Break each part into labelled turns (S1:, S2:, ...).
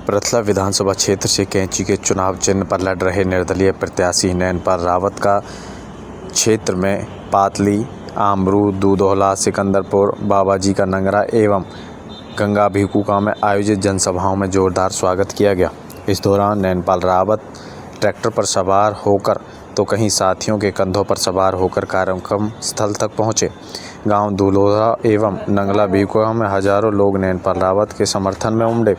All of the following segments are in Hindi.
S1: पृथला विधानसभा क्षेत्र से कैंची के चुनाव चिन्ह पर लड़ रहे निर्दलीय प्रत्याशी नैनपाल रावत का क्षेत्र में पातली, आमरू, दूधौला, सिकंदरपुर, बाबाजी का नंगरा एवं गंगा भिकुका में आयोजित जनसभाओं में जोरदार स्वागत किया गया। इस दौरान नैनपाल रावत ट्रैक्टर पर सवार होकर तो कहीं साथियों के कंधों पर सवार होकर कार्यक्रम स्थल तक पहुंचे। गांव दूधौला एवं नंगला भिकुका में हजारों लोग नैनपाल रावत के समर्थन में उमड़े।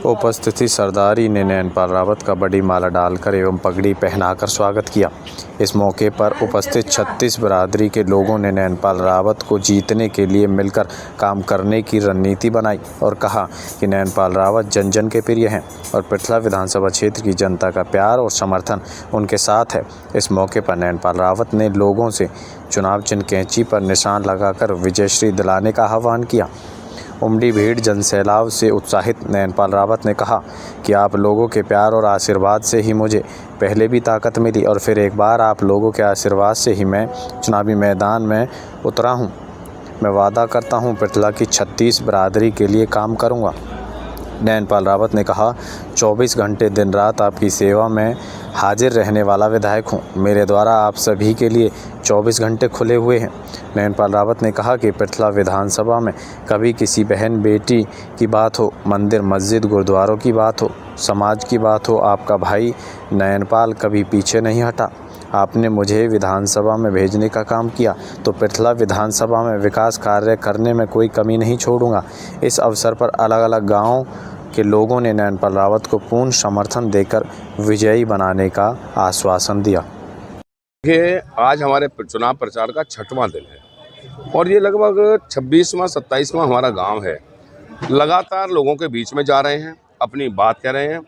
S1: उपस्थित सरदारी ने नैनपाल रावत का बड़ी माला डालकर एवं पगड़ी पहनाकर स्वागत किया। इस मौके पर उपस्थित 36 बिरादरी के लोगों ने नैनपाल रावत को जीतने के लिए मिलकर काम करने की रणनीति बनाई और कहा कि नैनपाल रावत जन जन के प्रिय हैं और पृथला विधानसभा क्षेत्र की जनता का प्यार और समर्थन उनके साथ है। इस मौके पर नैनपाल रावत ने लोगों से चुनाव चिन्ह कैंची पर निशान लगाकर विजयश्री दिलाने का आह्वान किया। उमड़ी भीड़ जनसैलाब से उत्साहित नैनपाल रावत ने कहा कि आप लोगों के प्यार और आशीर्वाद से ही मुझे पहले भी ताकत मिली और फिर एक बार आप लोगों के आशीर्वाद से ही मैं चुनावी मैदान में उतरा हूं। मैं वादा करता हूं पृथला की 36 बिरादरी के लिए काम करूंगा। नैनपाल रावत ने कहा, 24 घंटे दिन रात आपकी सेवा में हाजिर रहने वाला विधायक हूं। मेरे द्वारा आप सभी के लिए 24 घंटे खुले हुए हैं। नैनपाल रावत ने कहा कि पृथला विधानसभा में कभी किसी बहन बेटी की बात हो, मंदिर मस्जिद गुरुद्वारों की बात हो, समाज की बात हो, आपका भाई नैनपाल कभी पीछे नहीं हटा। आपने मुझे विधानसभा में भेजने का काम किया तो पृथला विधानसभा में विकास कार्य करने में कोई कमी नहीं छोड़ूंगा। इस अवसर पर अलग अलग गाँव के लोगों ने नैनपाल रावत को पूर्ण समर्थन देकर विजयी बनाने का आश्वासन दिया।
S2: देखिए, आज हमारे चुनाव प्रचार का 6वां दिन है और ये लगभग 26वां 27वां हमारा गांव है। लगातार लोगों के बीच में जा रहे हैं, अपनी बात कह रहे हैं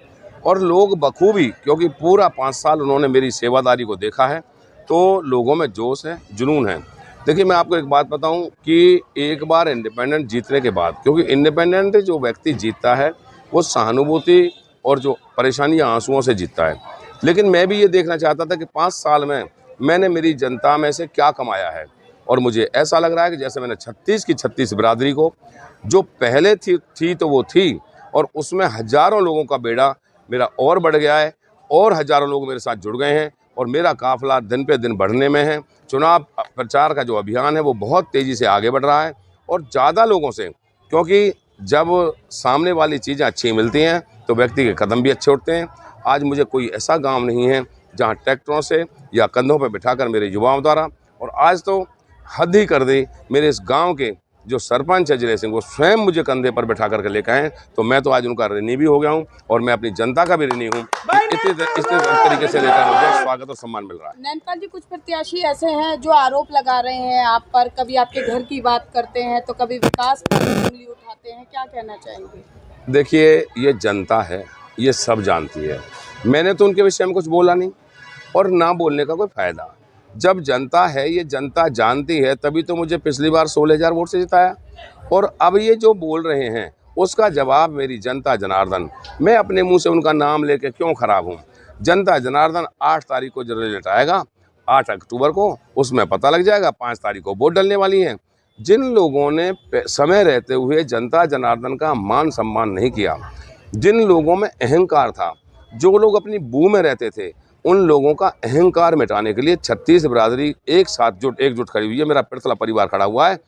S2: और लोग बखूबी, क्योंकि पूरा 5 साल उन्होंने मेरी सेवादारी को देखा है, तो लोगों में जोश है, जुनून है। देखिए, मैं आपको एक बात बताऊं कि एक बार इंडिपेंडेंट जीतने के बाद, क्योंकि इंडिपेंडेंट जो व्यक्ति जीतता है वो सहानुभूति और जो परेशानी या आंसुओं से जीतता है। लेकिन मैं भी ये देखना चाहता था कि 5 साल में मैंने मेरी जनता में से क्या कमाया है और मुझे ऐसा लग रहा है कि जैसे मैंने 36 की 36 बिरादरी को, जो पहले थी तो वो थी और उसमें हजारों लोगों का बेड़ा मेरा और बढ़ गया है और हजारों लोग मेरे साथ जुड़ गए हैं और मेरा काफिला दिन पे दिन बढ़ने में है। चुनाव प्रचार का जो अभियान है वो बहुत तेज़ी से आगे बढ़ रहा है और ज़्यादा लोगों से, क्योंकि जब सामने वाली चीज़ें अच्छी मिलती हैं तो व्यक्ति के कदम भी अच्छे उठते हैं। आज मुझे कोई ऐसा गांव नहीं है जहां ट्रैक्टरों से या कंधों पर बिठाकर मेरे युवाओं द्वारा, और आज तो हद ही कर दी, मेरे इस गांव के जो सरपंच है जिले सिंह, वो स्वयं मुझे कंधे पर बिठा करके लेकर आए। तो मैं तो आज उनका ऋणी भी हो गया हूं और मैं अपनी जनता का भी ऋणी हूं। इस तरीके से लेकर मुझे स्वागत और सम्मान मिल रहा है।
S3: नैनपाल जी, कुछ प्रत्याशी ऐसे हैं जो आरोप लगा रहे हैं आप पर, कभी आपके घर की बात करते हैं तो कभी विकास पर उंगली उठाते हैं, क्या कहना चाहेंगे?
S2: देखिए, ये जनता है, ये सब जानती है। मैंने तो उनके विषय में कुछ बोला नहीं और ना बोलने का कोई फायदा। जब जनता है, ये जनता जानती है, तभी तो मुझे पिछली बार 16,000 वोट से जिताया और अब ये जो बोल रहे हैं उसका जवाब मेरी जनता जनार्दन, मैं अपने मुंह से उनका नाम लेके क्यों खराब हूँ। जनता जनार्दन 8 तारीख को रिजल्ट आएगा, 8 अक्टूबर को, उसमें पता लग जाएगा। 5 तारीख को वोट डलने वाली है। जिन लोगों ने समय रहते हुए जनता जनार्दन का मान सम्मान नहीं किया, जिन लोगों में अहंकार था, जो लोग अपनी बू में रहते थे, उन लोगों का अहंकार मिटाने के लिए 36 बिरादरी एक साथ एकजुट खड़ी हुई है। मेरा पृथला परिवार खड़ा हुआ है।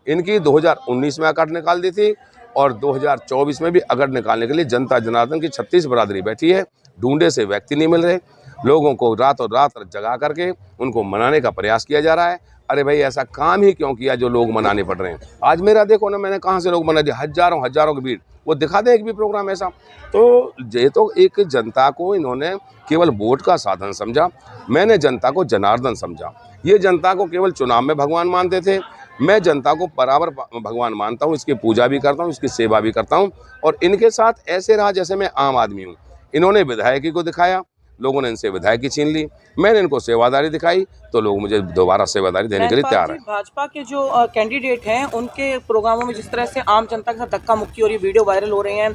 S2: इनकी 2019 में अकड़ निकाल दी थी और 2024 में भी अकड़ निकालने के लिए जनता जनार्दन की 36 बिरादरी बैठी है। ढूंढे से व्यक्ति नहीं मिल रहे, लोगों को रात और रात जगा करके उनको मनाने का प्रयास किया जा रहा है। अरे भाई, ऐसा काम ही क्यों किया जो लोग मनाने पड़ रहे हैं। आज मेरा देखो ना, मैंने कहाँ से लोग मना दिया, हजारों की भीड़। वो दिखा दे एक भी प्रोग्राम ऐसा। तो ये तो एक जनता को इन्होंने केवल वोट का साधन समझा, मैंने जनता को जनार्दन समझा। ये जनता को केवल चुनाव में भगवान मानते थे, मैं जनता को बराबर भगवान मानता हूँ, इसकी पूजा भी करता हूँ, इसकी सेवा भी करता हूँ और इनके साथ ऐसे रहा जैसे मैं आम आदमी हूँ। इन्होंने विधायकी को दिखाया, लोगों ने इनसे विधायकी छीन ली, मैंने इनको सेवादारी दिखाई तो लोग मुझे दोबारा सेवादारी देने के लिए तैयार हैं।
S4: भाजपा के जो कैंडिडेट हैं उनके प्रोग्रामों में जिस तरह से आम जनता के साथ धक्का मुक्की और ये वीडियो वायरल हो रहे हैं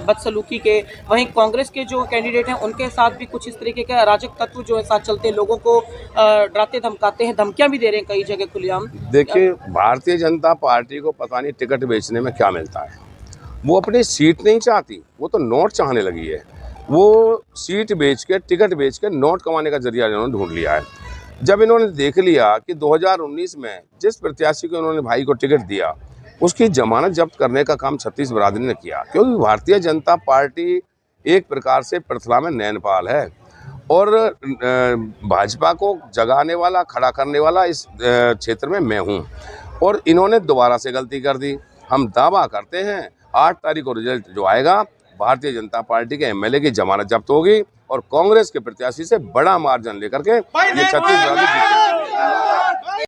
S4: बदसलूकी के, वहीं कांग्रेस के जो कैंडिडेट हैं उनके साथ भी कुछ इस तरीके के अराजक तत्व जो है साथ चलते हैं, लोगों को डराते धमकाते हैं, धमकियां भी दे रहे हैं कई जगह खुलेआम।
S2: देखिए, भारतीय जनता पार्टी को पता नहीं टिकट बेचने में क्या मिलता है। वो अपनी सीट नहीं चाहती, वो तो नोट चाहने लगी है। वो सीट बेच के, टिकट बेच के नोट कमाने का जरिया इन्होंने ढूंढ लिया है। जब इन्होंने देख लिया कि 2019 में जिस प्रत्याशी को इन्होंने भाई को टिकट दिया उसकी जमानत जब्त करने का काम छत्तीस बरादरी ने किया, क्योंकि भारतीय जनता पार्टी एक प्रकार से पृथ्वी में नैनपाल है और भाजपा को जगाने वाला, खड़ा करने वाला इस क्षेत्र में मैं हूं। और इन्होंने दोबारा से गलती कर दी। हम दावा करते हैं 8 तारीख को रिजल्ट जो आएगा, भारतीय जनता पार्टी के एमएलए की जमानत जब्त होगी और कांग्रेस के प्रत्याशी से बड़ा मार्जिन लेकर के ये छत्तीसगढ़ जीतेंगे।